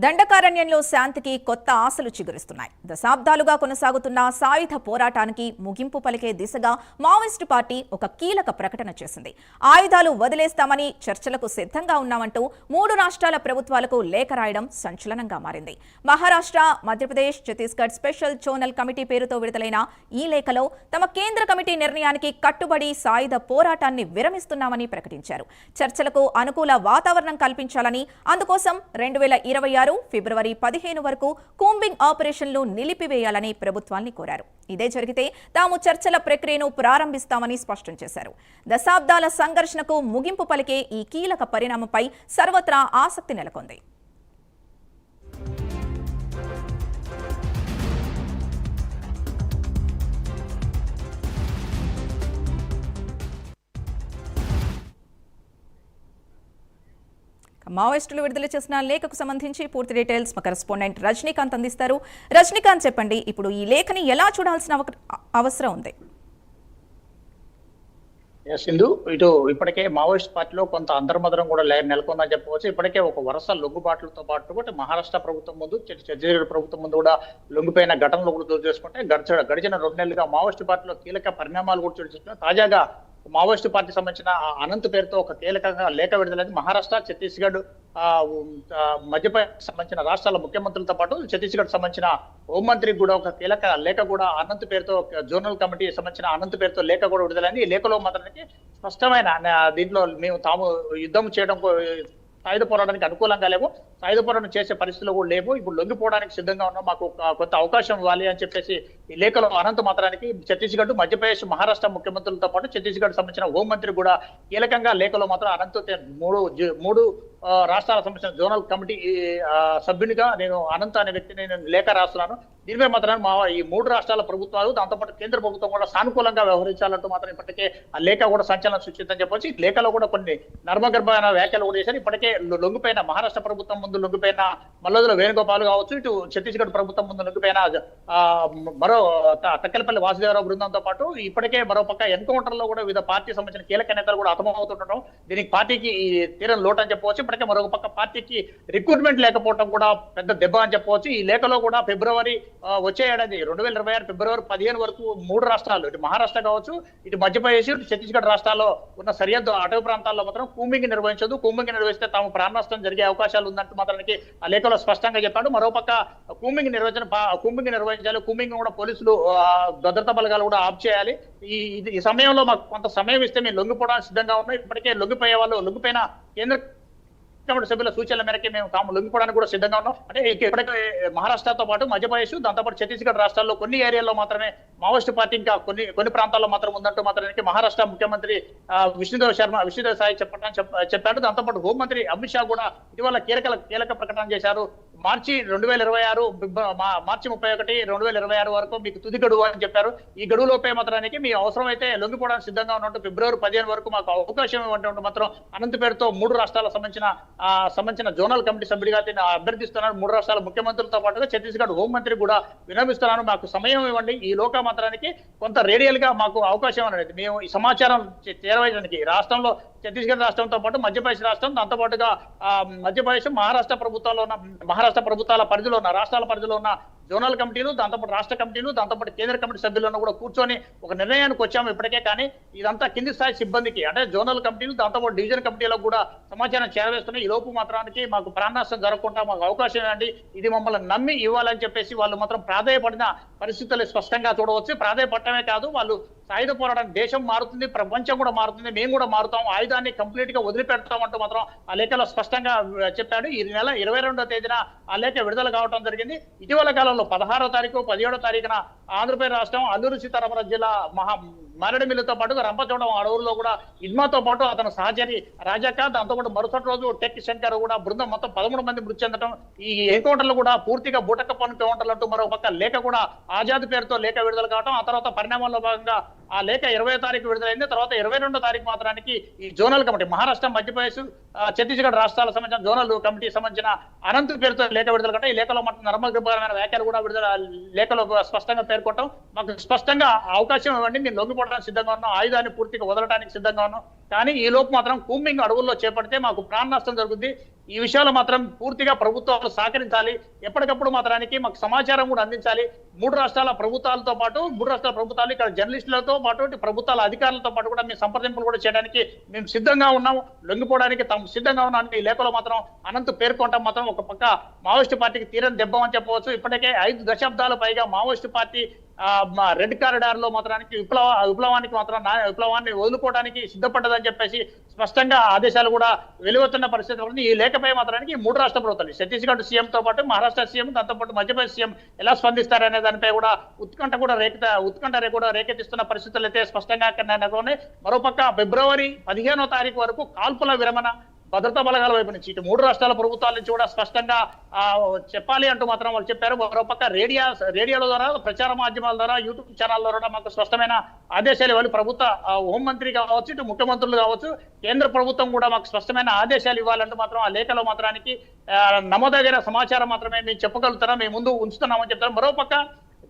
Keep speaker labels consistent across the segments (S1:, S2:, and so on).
S1: దండకారణ్యంలో శాంతికి కొత్త ఆశలు చిగురిస్తున్నాయి. దశాబ్దాలుగా కొనసాగుతున్న సాయుధ పోరాటానికి ముగింపు పలికే దిశగా మావోయిస్టు పార్టీ ఒక కీలక ప్రకటన చేసింది. ఆయుధాలు వదిలేస్తామని చర్చలకు సిద్ధంగా ఉన్నామంటూ 3 రాష్ట్రాల ప్రభుత్వాలకు లేఖ రాయడం సంచలనంగా మారింది. Maharashtra, Madhya Pradesh, Chhattisgarh special zonal committee పేరుతో విడుదలైన ఈ లేఖలో తమ కేంద్ర కమిటీ నిర్ణయానికి కట్టుబడి సాయుధ పోరాటాన్ని విరమిస్తున్నామని ప్రకటించారు. చర్చలకు అనుకూల వాతావరణం కల్పించాలని, అందుకోసం 2026 ఫిబ్రవరి 15 వరకు కూంబింగ్ ఆపరేషన్లు నిలిపివేయాలని ప్రభుత్వాన్ని కోరారు. ఇదే జరిగితే తాము చర్చల ప్రక్రియను ప్రారంభిస్తామని స్పష్టం చేశారు. దశాబ్దాల సంఘర్షణకు ముగింపు పలికే ఈ కీలక పరిణామంపై సర్వత్రా ఆసక్తి నెలకొంది. మావోయిస్టులు విడుదల చేసిన లేఖకు సంబంధించి పూర్తి డీటెయిల్స్ మా కరెస్పాండెంట్ రజనీకాంత్ అందిస్తారు. రజనీకాంత్, చెప్పండి, ఇప్పుడు ఈ లేఖని ఎలా చూడాల్సిన అవసరం ఉంది?
S2: సింధు, ఇప్పటికే మావోయిస్ట్ పార్టీలో కొంత అంతర్మదనం కూడా నెలకొందని చెప్పవచ్చు. ఇప్పటికే ఒక వరుస లొంగుబాట్లతో పాటు మహారాష్ట్ర ప్రభుత్వం ముందు, ఛత్తీస్గఢ్ ప్రభుత్వం ముందు కూడా లొంగిపోయిన ఘటనలు కూడా చోటు చేసుకుంటే గడిచిన 2 నెలలుగా మావోయిస్ట్ పార్టీలో కీలక పరిణామాలు కూడా చోటు చేసుకున్నాయి. తాజాగా మావోయిస్టు పార్టీ సంబంధించిన అనంత్ పేరుతో ఒక కీలకంగా లేఖ విడుదలైంది. మహారాష్ట్ర, ఛత్తీస్గఢ్, మధ్యప్రదేశ్ సంబంధించిన రాష్ట్రాల ముఖ్యమంత్రులతో పాటు ఛత్తీస్గఢ్ సంబంధించిన హోంమంత్రికి కూడా ఒక కీలక లేఖ కూడా అనంత్ పేరుతో, జోనల్ కమిటీ సంబంధించిన అనంత్ పేరుతో లేఖ కూడా విడుదలైంది. ఈ లేఖలో మాత్రానికి స్పష్టమైన దీంట్లో తాము యుద్ధం చేయడం, సాయుధ పోరాటానికి అనుకూలంగా లేవు, సాయుధ పోరాటం చేసే పరిస్థితులు కూడా లేవు, ఇప్పుడు లొంగిపోవడానికి సిద్ధంగా ఉన్నాం, మాకు కొంత అవకాశం ఇవ్వాలి అని చెప్పేసి ఈ లేఖలో అనంత మాత్రానికి ఛత్తీస్గఢ్, మధ్యప్రదేశ్, మహారాష్ట్ర ముఖ్యమంత్రులతో పాటు ఛత్తీస్గఢ్ సంబంధించిన హోంమంత్రి కూడా కీలకంగా లేఖలో మాత్రం అనంత్ మూడు రాష్ట్రాలకు సంబంధించిన జోనల్ కమిటీ సభ్యునిగా నేను అనంత్ అనే వ్యక్తిని నేను లేఖ రాస్తున్నాను. దీనిపై మాత్రం ఈ 3 రాష్ట్రాల ప్రభుత్వాలు, దాంతోపాటు కేంద్ర ప్రభుత్వం కూడా సానుకూలంగా వ్యవహరించాలంటూ మాత్రం ఇప్పటికే ఆ లేఖ కూడా సంచలనం సృష్టిందని చెప్పొచ్చు. ఈ లేఖలో కూడా కొన్ని నర్మగర్భమైన వ్యాఖ్యలు కూడా చేశారు. ఇప్పటికే లొంగిపోయిన మహారాష్ట్ర ప్రభుత్వం ముందు లొంగిపోయిన మల్లదుల వేణుగోపాల్ కావచ్చు, ఇటు ఛత్తీస్గఢ్ ప్రభుత్వం ముందు లొంగిపోయిన మరో తక్కెలపల్లి వాసుదేవరావు బృందంతో పాటు ఇప్పటికే మరోపక్క ఎన్కౌంటర్ లో కూడా వివిధ పార్టీ సంబంధించిన కీలక నేతలు కూడా హతమవుతుండడం, దీనికి పార్టీకి తీరం లోటు అని చెప్పవచ్చు. ఇప్పటికే మరొక పక్క పార్టీకి రిక్రూట్మెంట్ లేకపోవడం కూడా పెద్ద దెబ్బ అని చెప్పవచ్చు. ఈ లేఖలో కూడా ఫిబ్రవరి వచ్చే ఏడాది 2026 ఫిబ్రవరి 15 వరకు 3 రాష్ట్రాలు, ఇటు మహారాష్ట్ర కావచ్చు, ఇటు మధ్యప్రదేశ్, ఇటు ఛత్తీస్గఢ్ రాష్ట్రాల్లో ఉన్న సరిహద్దు అటవీ ప్రాంతాల్లో మాత్రం కూంబింగ్ నిర్వహించదు, కూంబింగ్ నిర్వహిస్తే తాము ప్రాణ నష్టం జరిగే అవకాశాలు ఉందంటూ మాత్రానికి ఆ లేఖలో స్పష్టంగా చెప్పాడు. మరోపక్క కూంబింగ్ నిర్వహించాలి, కూంబింగ్ కూడా పోలీసులు, భద్రతా బలగాలు కూడా ఆఫ్ చేయాలి. ఈ సమయంలో మాకు కొంత సమయం ఇస్తే మేము లొంగిపోవడానికి సిద్ధంగా ఉన్నాం. ఇప్పటికే లొంగిపోయే వాళ్ళు, లొంగిపోయిన కేంద్ర కమిటీ సభ్యుల సూచనల మేరకు మేము తాము లొంగిపోవడానికి కూడా సిద్ధంగా ఉన్నాం. అంటే ఇప్పటికే మహారాష్ట్రతో పాటు మధ్యప్రదేశ్, దాంతోపాటు ఛత్తీస్గఢ్ రాష్ట్రాల్లో కొన్ని ఏరియాల్లో మాత్రమే మావోయిస్టు పార్టీ ఇంకా కొన్ని ప్రాంతాల్లో మాత్రం ఉందంటూ మాత్రానికి మహారాష్ట్ర ముఖ్యమంత్రి విష్ణుదేవ్ సాయి చెప్పాడు. దాంతోపాటు హోంమంత్రి అమిత్ షా కూడా ఇటీవల కీలక ప్రకటన చేశారు. మార్చి 2026 మార్చి 31, 2026 వరకు మీకు తుది గడువు అని చెప్పారు. ఈ గడువులోపే మాత్రానికి మీ అవసరం అయితే లొంగిపోవడానికి సిద్ధంగా ఉన్నట్టు ఫిబ్రవరి 15 వరకు మాకు అవకాశం ఇవ్వండి మాత్రం అనంత్ పేరుతో 3 రాష్ట్రాలకు సంబంధించిన జోనల్ కమిటీ సభ్యుడిగా అభ్యర్థిస్తున్నాను. 3 రాష్ట్రాల ముఖ్యమంత్రులతో పాటుగా ఛత్తీస్గఢ్ హోంమంత్రి కూడా విన్నవిస్తున్నాను, మాకు సమయం ఇవ్వండి, ఈ లోక మాత్రానికి కొంత రేడియల్ గా మాకు అవకాశం అనేది మేము ఈ సమాచారం చేరవేయడానికి రాష్ట్రంలో ఛత్తీస్గఢ్ రాష్ట్రంతో పాటు మధ్యప్రదేశ్ రాష్ట్రం, దాంతోపాటుగా మధ్యప్రదేశ్, మహారాష్ట్ర ప్రభుత్వాల పరిధిలో ఉన్న రాష్ట్రాల పరిధిలో ఉన్న జోనల్ కమిటీలు, దాంతోపాటు రాష్ట్ర కమిటీలు, దాంతోపాటు కేంద్ర కమిటీ సభ్యులను కూడా కూర్చొని ఒక నిర్ణయానికి వచ్చాము ఇప్పటికే. కానీ ఇదంతా కింది స్థాయి సిబ్బందికి, అంటే జోనల్ కమిటీలు, దాంతోపాటు డివిజన్ కమిటీలకు కూడా సమాచారం చేరవేస్తున్నాయి. ఈ లోపు మాత్రానికి మాకు ప్రాణనష్టం జరగకుండా మాకు అవకాశం ఇవ్వండి, ఇది మమ్మల్ని నమ్మి ఇవ్వాలని చెప్పేసి వాళ్ళు మాత్రం ప్రాధాయపడిన పరిస్థితులు స్పష్టంగా చూడవచ్చు. ప్రాధాయపడటమే కాదు, వాళ్ళు సాయుధ పోరాటం, దేశం మారుతుంది, ప్రపంచం కూడా మారుతుంది, మేము కూడా మారుతాం, ఆయుధాన్ని కంప్లీట్ గా వదిలిపెడతామంటూ మాత్రం ఆ లేఖలో స్పష్టంగా చెప్పాడు. ఈ నెల 22వ తేదీన ఆ లేఖ విడుదల కావడం జరిగింది. ఇటీవల కాలంలో 16వ తారీఖు, 17వ తారీఖున ఆంధ్రప్రదేశ్ రాష్ట్రం అల్లూరు సీతారామరాజు జిల్లా మారేడుమిల్లితో పాటు రంపచోడవరం అడవుల్లో కూడా ఇజ్మాతో పాటు అతను సహచరి రాజాక, దాంతోపాటు మరుసటి రోజు టెక్ శంకర్ కూడా బృందం మొత్తం 13 మంది మృతి చెందడం, ఈ ఎన్కౌంటర్లు కూడా పూర్తిగా బూటక పన్ను ఎన్కౌంటర్లు అంటూ మరో పక్క లేఖ కూడా ఆజాద్ పేరుతో లేఖ విడుదల కావడం, ఆ తర్వాత పరిణామాల్లో భాగంగా ఆ లేఖ 20వ తారీఖు విడుదలైంది. తర్వాత 22వ తారీఖు మాత్రానికి ఈ జోనల్ కమిటీ, మహారాష్ట్ర, మధ్యప్రదేశ్, ఛత్తీస్గఢ్ రాష్ట్రాలకు సంబంధించిన జోనల్ కమిటీ సంబంధించిన అనంత్ పేరుతో లేఖ విడుదల కంటే ఈ లేఖలో మాత్రం నర్మగర్భమైన వ్యాఖ్యలు కూడా లేఖలో స్పష్టంగా పేర్కొంటాం. మాకు స్పష్టంగా అవకాశం ఇవ్వండి, మేము లొంగిపోవడం చేపట్టడానికి సిద్ధంగా ఉన్నాం, ఆయుధాన్ని పూర్తిగా వదలడానికి సిద్ధంగా ఉన్నాం. కానీ ఈ లోపు మాత్రం కూంబింగ్ అడవుల్లో చేపడితే మాకు ప్రాణ నష్టం జరుగుతుంది. ఈ విషయాలు మాత్రం పూర్తిగా ప్రభుత్వాలు సహకరించాలి. ఎప్పటికప్పుడు మాత్రానికి మాకు సమాచారం కూడా అందించాలి. 3 రాష్ట్రాల ప్రభుత్వాలతో పాటు 3 రాష్ట్రాల ప్రభుత్వాలు ఇక్కడ జర్నలిస్టులతో పాటు ప్రభుత్వాల అధికారులతో పాటు కూడా మేము సంప్రదింపులు కూడా చేయడానికి మేము సిద్ధంగా ఉన్నాము. లొంగిపోవడానికి తాము సిద్ధంగా ఉన్నాం. ఈ లేఖలో మాత్రం అనంత్ పేర్కొనడం మాత్రం ఒక పక్క మావోయిస్టు పార్టీకి తీరని దెబ్బ అని చెప్పవచ్చు. ఇప్పటికే 5 దశాబ్దాల పైగా మావోయిస్టు పార్టీ రెడ్ కారిడార్ లో మాత్రానికి విప్లవాన్ని వదులుకోవడానికి సిద్ధపడ్డదని చెప్పేసి స్పష్టంగా ఆదేశాలు కూడా వెలువతున్న పరిస్థితి ఉంది. ఈ లేఖపై మాత్రానికి 3 రాష్ట్ర ప్రభుత్వాలు ఛత్తీస్గఢ్ సీఎం తో పాటు మహారాష్ట్ర సీఎం, దాంతో పాటు మధ్యప్రదేశ్ సీఎం ఎలా స్పందిస్తారనే దానిపై కూడా ఉత్కంఠ కూడా రేకెత్తిస్తున్న పరిస్థితులు అయితే స్పష్టంగా నెలకొన్నాయి. మరోపక్క ఫిబ్రవరి 15వ తారీఖు వరకు కాల్పుల విరమణ భద్రతా బలగాల వైపు నుంచి ఇటు 3 రాష్ట్రాల ప్రభుత్వాల నుంచి కూడా స్పష్టంగా చెప్పాలి అంటూ మాత్రం వాళ్ళు చెప్పారు. మరోపక్క రేడియోల ద్వారా, ప్రచార మాధ్యమాల ద్వారా, యూట్యూబ్ ఛానల్ ద్వారా మాకు స్పష్టమైన ఆదేశాలు ఇవ్వాలి. ప్రభుత్వ హోంమంత్రి కావచ్చు, ఇటు ముఖ్యమంత్రులు కావచ్చు, కేంద్ర ప్రభుత్వం కూడా మాకు స్పష్టమైన ఆదేశాలు ఇవ్వాలంటూ మాత్రం ఆ లేఖలో మాత్రానికి నమోదైన సమాచారం మాత్రమే మేము చెప్పగలుగుతున్నాం, మేము ముందు ఉంచుతున్నామని చెప్తారు. మరోపక్క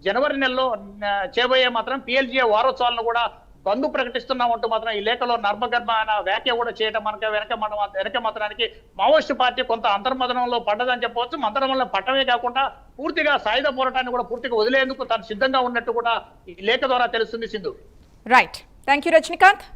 S2: జనవరి నెలలో చేయబోయే మాత్రం PLGA వారోత్సవాలను కూడా బంధు ప్రకటిస్తున్నామంటూ మాత్రం ఈ లేఖలో నర్మగర్భమైన వ్యాఖ్య కూడా చేయడం వెనక మాత్రానికి మావోయిస్టు పార్టీ కొంత అంతర్మదనంలో పడ్డదని చెప్పవచ్చు. అంతర్మదనంలో పట్టమే కాకుండా పూర్తిగా సాయుధ పోరాటాన్ని కూడా పూర్తిగా వదిలేందుకు తాను సిద్ధంగా ఉన్నట్టు కూడా ఈ లేఖ ద్వారా తెలుస్తుంది. Sindhu.
S1: Right, thank you Rajinikanth.